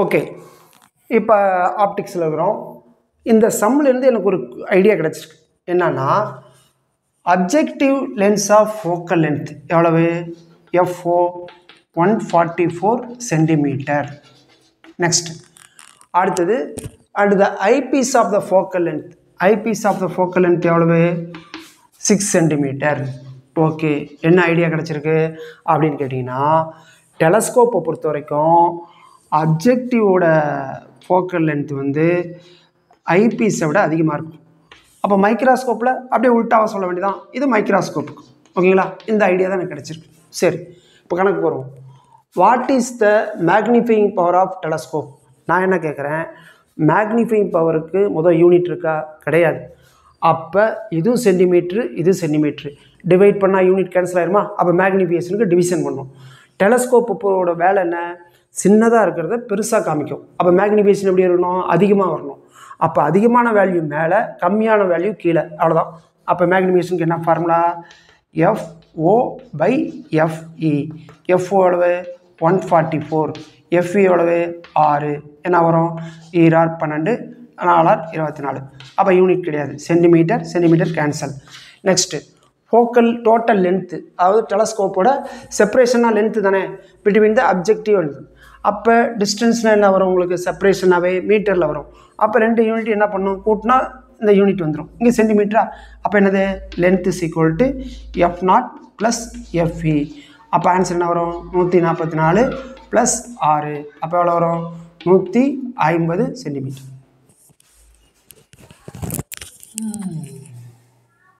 Okay, இப்போ ஆப்டிக்ஸில் இருக்கிறோம். இந்த சம்லேருந்து எனக்கு ஒரு ஐடியா கிடச்சிருக்கு. என்னன்னா, objective lens of focal length எவ்வளவு? FO 144 centimetre. நெக்ஸ்ட் அடுத்தது and the eyepiece of the focal length, eyepiece of the focal length எவ்வளவு? 6 சென்டிமீட்டர். ஓகே, என்ன ஐடியா கிடச்சிருக்கு அப்படின்னு கேட்டிங்கன்னா, டெலஸ்கோப்பை பொறுத்த வரைக்கும் அப்ஜெக்டிவோட ஃபோக்கல் லென்த் வந்து ஐபீஸை விட அதிகமாக இருக்கும். அப்போ மைக்ராஸ்கோப்பில் அப்படியே உள்டாவாக சொல்ல வேண்டியதான், இது மைக்ராஸ்கோப்புக்கு. ஓகேங்களா? இந்த ஐடியா தான் எனக்கு கிடச்சிருக்கு. சரி, இப்போ கணக்கு வருவோம். What is the magnifying power of telescope? நான் என்ன கேட்குறேன், மேக்னிஃபையிங் பவருக்கு முதல் யூனிட் இருக்கா? கிடையாது. அப்போ இது சென்டிமீட்ரு, இது சென்டிமீட்ரு, டிவைட் பண்ணால் யூனிட் கேன்சல் ஆயிருமா? அப்போ மேக்னிஃபிகேஷனுக்கு டிவிஷன் பண்ணும். டெலஸ்கோப்போட வேலை என்ன? சின்னதாக இருக்கிறத பெருசாக காமிக்கும். அப்போ மேக்னிஃபிகேஷன் எப்படி இருக்கணும்? அதிகமாக வரணும். அப்போ அதிகமான வேல்யூ மேலே, கம்மியான வேல்யூ கீழே, அவ்வளோதான். அப்போ மேக்னிஃபிகேஷனுக்கு என்ன ஃபார்முலா? FO/FE. FO எவ்வளவு? 144. FE எவ்வளவு? 6. என்ன வரும்? 12, 4, 24. அப்போ யூனிட் கிடையாது, centimetre, centimetre cancel. Next focal total length, அதாவது டெலஸ்கோப்போட செப்பரேஷனாக லென்த்து தானே பிட்வீன் த அப்ஜெக்டிவ் லென்த். அப்போ டிஸ்டன்ஸ்னால் என்ன வரும் உங்களுக்கு? செப்பரேஷனாகவே மீட்டரில் வரும். அப்போ 2 யூனிட் என்ன பண்ணும்? கூட்டினா இந்த யூனிட் வந்துடும். இங்கே சென்டிமீட்டரா? அப்போ என்னது? Length is equal to F0 + FE. அப்போ ஆன்சர் என்ன வரும்? 144 + 6. அப்போ எவ்வளோ வரும்? 150 சென்டிமீட்டர்.